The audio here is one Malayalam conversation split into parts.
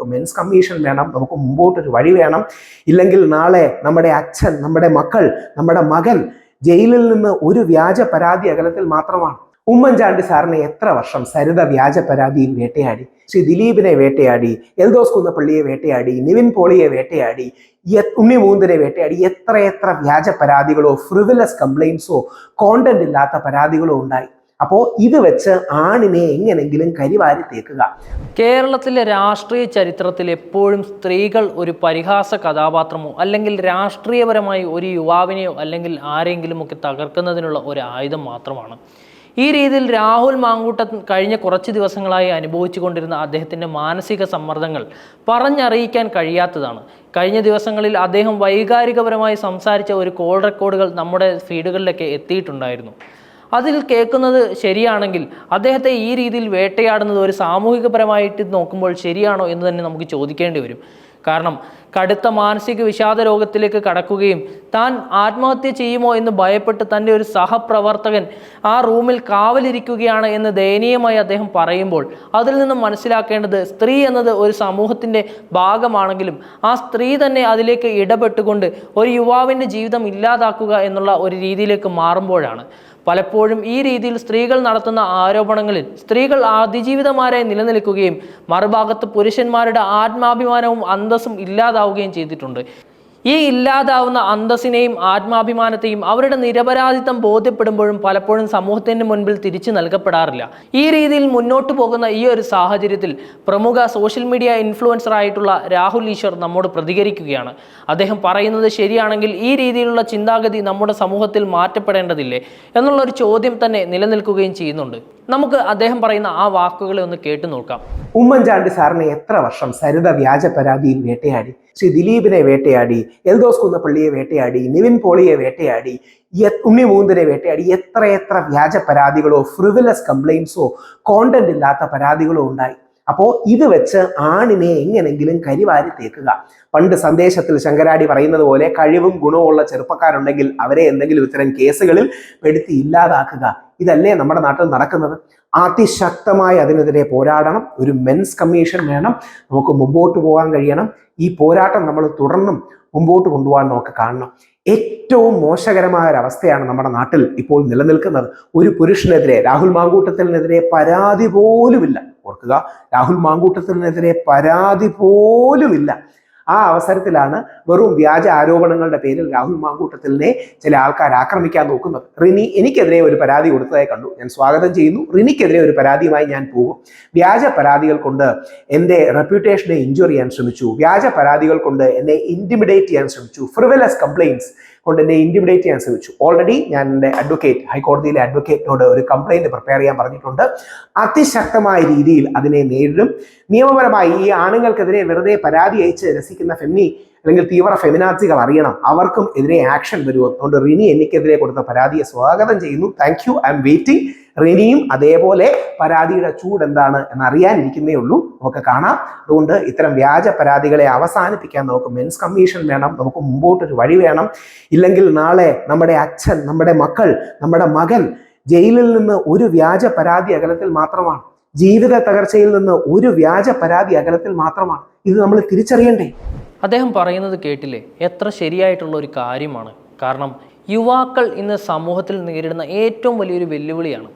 നമുക്ക് മെൻസ് കമ്മീഷൻ വേണം, നമുക്ക് മുമ്പോട്ടൊരു വഴി വേണം. ഇല്ലെങ്കിൽ നാളെ നമ്മുടെ അച്ഛൻ, നമ്മുടെ മക്കൾ, നമ്മുടെ മകൻ ജയിലിൽ നിന്ന് ഒരു വ്യാജ പരാതി അകലത്തിൽ മാത്രമാണ്. ഉമ്മൻചാണ്ടി സാറിനെ എത്ര വർഷം സരിത വ്യാജ പരാതിയിൽ വേട്ടയാടി, ശ്രീ ദിലീപിനെ വേട്ടയാടി, എൽദോസ് കുന്നപ്പള്ളിയെ വേട്ടയാടി, നിവിൻ പോളിയെ വേട്ടയാടി, ഉണ്ണി മൂന്നിനെ വേട്ടയാടി. എത്ര വ്യാജ പരാതികളോ ഫ്രിവിലസ് കംപ്ലൈൻസോ കോണ്ടന്റ് ഇല്ലാത്ത പരാതികളോ ഉണ്ടായി. അപ്പോൾ ഇത് വെച്ച് ആണിനെ എങ്ങനെങ്കിലും കരിവാരി തേക്കുക. കേരളത്തിലെ രാഷ്ട്രീയ ചരിത്രത്തിൽ എപ്പോഴും സ്ത്രീകൾ ഒരു പരിഹാസ കഥാപാത്രമോ അല്ലെങ്കിൽ രാഷ്ട്രീയപരമായി ഒരു യുവാവിനെയോ അല്ലെങ്കിൽ ആരെങ്കിലുമൊക്കെ തകർക്കുന്നതിനുള്ള ഒരു ആയുധം മാത്രമാണ്. ഈ രീതിയിൽ രാഹുൽ മാങ്കൂട്ടം കഴിഞ്ഞ കുറച്ച് ദിവസങ്ങളായി അനുഭവിച്ചു കൊണ്ടിരുന്ന അദ്ദേഹത്തിൻ്റെ മാനസിക സമ്മർദ്ദങ്ങൾ പറഞ്ഞറിയിക്കാൻ കഴിയാത്തതാണ്. കഴിഞ്ഞ ദിവസങ്ങളിൽ അദ്ദേഹം വൈകാരികപരമായി സംസാരിച്ച ഒരു കോൾ റെക്കോർഡുകൾ നമ്മുടെ ഫീഡുകളിലൊക്കെ എത്തിയിട്ടുണ്ടായിരുന്നു. അതിൽ കേൾക്കുന്നത് ശരിയാണെങ്കിൽ അദ്ദേഹത്തെ ഈ രീതിയിൽ വേട്ടയാടുന്നത് ഒരു സാമൂഹികപരമായിട്ട് നോക്കുമ്പോൾ ശരിയാണോ എന്ന് തന്നെ നമുക്ക് ചോദിക്കേണ്ടി വരും. കാരണം കടുത്ത മാനസിക വിഷാദ രോഗത്തിലേക്ക് കടക്കുകയും താൻ ആത്മഹത്യ ചെയ്യുമോ എന്ന് ഭയപ്പെട്ട് തൻ്റെ ഒരു സഹപ്രവർത്തകൻ ആ റൂമിൽ കാവലിരിക്കുകയാണ് എന്ന് ദയനീയമായി അദ്ദേഹം പറയുമ്പോൾ അതിൽ നിന്നും മനസ്സിലാക്കേണ്ടത് സ്ത്രീ എന്നത് ഒരു സമൂഹത്തിൻ്റെ ഭാഗമാണെങ്കിലും ആ സ്ത്രീ തന്നെ അതിലേക്ക് ഇടപെട്ടുകൊണ്ട് ഒരു യുവാവിൻ്റെ ജീവിതം ഇല്ലാതാക്കുക എന്നുള്ള ഒരു രീതിയിലേക്ക് മാറുമ്പോഴാണ്. പലപ്പോഴും ഈ രീതിയിൽ സ്ത്രീകൾ നടത്തുന്ന ആരോപണങ്ങളിൽ സ്ത്രീകൾ അതിജീവിതമാരായി നിലനിൽക്കുകയും മറുഭാഗത്ത് പുരുഷന്മാരുടെ ആത്മാഭിമാനവും അന്തസ്സും ഇല്ലാതാവുകയും ചെയ്തിട്ടുണ്ട്. ഈ ഇല്ലാതാവുന്ന അന്തസ്സിനെയും ആത്മാഭിമാനത്തെയും അവരുടെ നിരപരാധിത്വം ബോധ്യപ്പെടുമ്പോഴും പലപ്പോഴും സമൂഹത്തിന് മുൻപിൽ തിരിച്ചു നൽകപ്പെടാറില്ല. ഈ രീതിയിൽ മുന്നോട്ട് പോകുന്ന ഈ ഒരു സാഹചര്യത്തിൽ പ്രമുഖ സോഷ്യൽ മീഡിയ ഇൻഫ്ലുവൻസർ ആയിട്ടുള്ള രാഹുൽ ഈശ്വർ നമ്മോട് പ്രതികരിക്കുകയാണ്. അദ്ദേഹം പറയുന്നത് ശരിയാണെങ്കിൽ ഈ രീതിയിലുള്ള ചിന്താഗതി നമ്മുടെ സമൂഹത്തിൽ മാറ്റപ്പെടേണ്ടതില്ലേ എന്നുള്ളൊരു ചോദ്യം തന്നെ നിലനിൽക്കുകയും ചെയ്യുന്നുണ്ട്. നമുക്ക് അദ്ദേഹം പറയുന്ന ആ വാക്കുകളെ ഒന്ന് കേട്ടു നോക്കാം. ഉമ്മൻചാണ്ടി സാറിനെ എത്ര വർഷം സരിത വ്യാജ പരാതിയിൽ വേട്ടയാടി, ശ്രീ ദിലീപിനെ വേട്ടയാടി, എൽദോസ് കുന്നപ്പള്ളിയെ വേട്ടയാടി, നിവിൻ പോളിയെ വേട്ടയാടി, ഉണ്ണി മൂന്നിനെ വേട്ടയാടി. എത്ര വ്യാജ പരാതികളോ ഫ്രിവിലസ് കംപ്ലൈൻസോ കോണ്ടന്റ് ഇല്ലാത്ത പരാതികളോ ഉണ്ടായി. അപ്പോൾ ഇത് വെച്ച് ആണിനെ എങ്ങനെങ്കിലും കരിവാരി തേക്കുക. പണ്ട് സന്ദേശത്തിൽ ശങ്കരാടി പറയുന്നത് പോലെ കഴിവും ഗുണവും ഉള്ള ചെറുപ്പക്കാരുണ്ടെങ്കിൽ അവരെ എന്തെങ്കിലും ഇത്തരം കേസുകളിൽ പെടുത്തി ഇല്ലാതാക്കുക. ഇതല്ലേ നമ്മുടെ നാട്ടിൽ നടക്കുന്നത്? അതിശക്തമായി അതിനെതിരെ പോരാടണം. ഒരു മെൻസ് കമ്മീഷൻ വേണം. നമുക്ക് മുമ്പോട്ട് പോകാൻ കഴിയണം. ഈ പോരാട്ടം നമ്മൾ തുടർന്നും മുമ്പോട്ട് കൊണ്ടുപോകാൻ നമുക്ക് കാണണം. ഏറ്റവും മോശകരമായ ഒരവസ്ഥയാണ് നമ്മുടെ നാട്ടിൽ ഇപ്പോൾ നിലനിൽക്കുന്നത്. ഒരു പുരുഷനെതിരെ, രാഹുൽ മാങ്കൂട്ടത്തിനെതിരെ പരാതി പോലുമില്ല. ഓർക്കുക, രാഹുൽ മാങ്കൂട്ടത്തിനെതിരെ പരാതി പോലുമില്ല. ആ അവസരത്തിലാണ് വെറും വ്യാജ ആരോപണങ്ങളുടെ പേരിൽ രാഹുൽ മാങ്കൂട്ടത്തിലിനെ ചില ആൾക്കാർ ആക്രമിക്കാൻ നോക്കുന്നത്. റിനി എനിക്കെതിരെ ഒരു പരാതി കൊടുത്തതായി കണ്ടു, ഞാൻ സ്വാഗതം ചെയ്യുന്നു. റിനിക്കെതിരെ ഒരു പരാതിയുമായി ഞാൻ പോകും. വ്യാജ പരാതികൾ കൊണ്ട് എൻ്റെ റെപ്യൂട്ടേഷനെ ഇഞ്ചുറി ചെയ്യാൻ ശ്രമിച്ചു. വ്യാജ പരാതികൾ കൊണ്ട് എന്നെ ഇൻറ്റിമിഡേറ്റ് ചെയ്യാൻ ശ്രമിച്ചു. ഫ്രിവിലസ് കംപ്ലൈൻറ്റ്സ് കൊണ്ട് എന്നെ ഇൻറ്റിമിഡേറ്റ് ചെയ്യാൻ ശ്രമിച്ചു. ഓൾറെഡി ഞാൻ എൻ്റെ അഡ്വക്കേറ്റ്, ഹൈക്കോടതിയിലെ അഡ്വക്കേറ്റിനോട് ഒരു കംപ്ലൈൻറ്റ് പ്രിപ്പയർ ചെയ്യാൻ പറഞ്ഞിട്ടുണ്ട്. അതിശക്തമായ രീതിയിൽ അതിനെ നേരിടും. നിയമപരമായി ഈ ആണുങ്ങൾക്കെതിരെ വെറുതെ പരാതി അയച്ച് രസിക്കുന്ന ഫെമിനി അല്ലെങ്കിൽ തീവ്ര ഫെമിനാസികൾ അറിയണം, അവർക്കും എതിരെ ആക്ഷൻ വരുമോ. അതുകൊണ്ട് റിനി എനിക്കെതിരെ കൊടുത്ത പരാതിയെ സ്വാഗതം ചെയ്യുന്നു. Thank you, I'm waiting. റിനിയും അതേപോലെ പരാതിയുടെ ചൂട് എന്താണ് എന്നറിയാനിരിക്കുന്നേ ഉള്ളൂ. നമുക്ക് കാണാം. അതുകൊണ്ട് ഇത്തരം വ്യാജ പരാതികളെ അവസാനിപ്പിക്കാൻ നമുക്ക് മെൻസ് കമ്മീഷൻ വേണം, നമുക്ക് മുമ്പോട്ടൊരു വഴി വേണം. ഇല്ലെങ്കിൽ നാളെ നമ്മുടെ അച്ഛൻ, നമ്മുടെ മക്കൾ, നമ്മുടെ മകൻ ജയിലിൽ നിന്ന് ഒരു വ്യാജ പരാതി അകലത്തിൽ മാത്രമാണ്. ജീവിത തകർച്ചയിൽ നിന്ന് ഒരു വ്യാജ പരാതി അകലത്തിൽ മാത്രമാണ്. ഇത് നമ്മൾ തിരിച്ചറിയണ്ടേ? അദ്ദേഹം പറയുന്നത് കേട്ടില്ലേ? എത്ര ശരിയായിട്ടുള്ള ഒരു കാര്യമാണ്. കാരണം യുവാക്കൾ ഇന്ന് സമൂഹത്തിൽ നേരിടുന്ന ഏറ്റവും വലിയൊരു വെല്ലുവിളിയാണ്.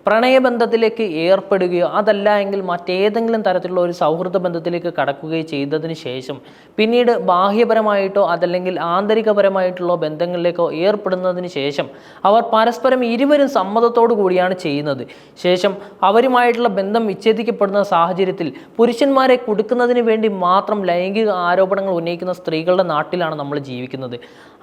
പ്രണയബന്ധത്തിലേക്ക് ഏർപ്പെടുകയോ അതല്ല എങ്കിൽ മറ്റേതെങ്കിലും തരത്തിലുള്ള ഒരു സൗഹൃദ ബന്ധത്തിലേക്ക് കടക്കുകയോ ചെയ്തതിന് ശേഷം പിന്നീട് ബാഹ്യപരമായിട്ടോ അതല്ലെങ്കിൽ ആന്തരികപരമായിട്ടുള്ള ബന്ധങ്ങളിലേക്കോ ഏർപ്പെടുന്നതിന് ശേഷം അവർ പരസ്പരം ഇരുവരും സമ്മതത്തോടു കൂടിയാണ് ചെയ്യുന്നത്. ശേഷം അവരുമായിട്ടുള്ള ബന്ധം വിച്ഛേദിക്കപ്പെടുന്ന സാഹചര്യത്തിൽ പുരുഷന്മാരെ കുടുക്കുന്നതിന് വേണ്ടി മാത്രം ലൈംഗിക ആരോപണങ്ങൾ ഉന്നയിക്കുന്ന സ്ത്രീകളുടെ നാട്ടിലാണ് നമ്മൾ ജീവിക്കുന്നത്.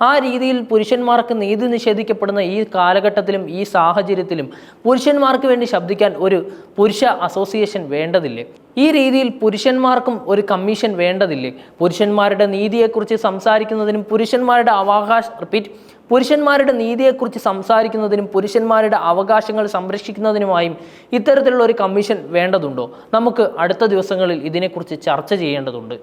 ആ രീതിയിൽ പുരുഷന്മാർക്ക് നീതി നിഷേധിക്കപ്പെടുന്ന ഈ കാലഘട്ടത്തിലും ഈ സാഹചര്യത്തിലും പുരുഷന്മാർക്ക് വേണ്ടി ശബ്ദിക്കാൻ ഒരു പുരുഷ അസോസിയേഷൻ വേണ്ടതില്ലേ? ഈ രീതിയിൽ പുരുഷന്മാർക്കും ഒരു കമ്മീഷൻ വേണ്ടതില്ലേ? പുരുഷന്മാരുടെ നീതിയെക്കുറിച്ച് സംസാരിക്കുന്നതിനും പുരുഷന്മാരുടെ നീതിയെക്കുറിച്ച് സംസാരിക്കുന്നതിനും പുരുഷന്മാരുടെ അവകാശങ്ങൾ സംരക്ഷിക്കുന്നതിനുമായും ഇത്തരത്തിലുള്ള ഒരു കമ്മീഷൻ വേണ്ടതുണ്ടോ? നമുക്ക് അടുത്ത ദിവസങ്ങളിൽ ഇതിനെക്കുറിച്ച് ചർച്ച ചെയ്യേണ്ടതുണ്ട്.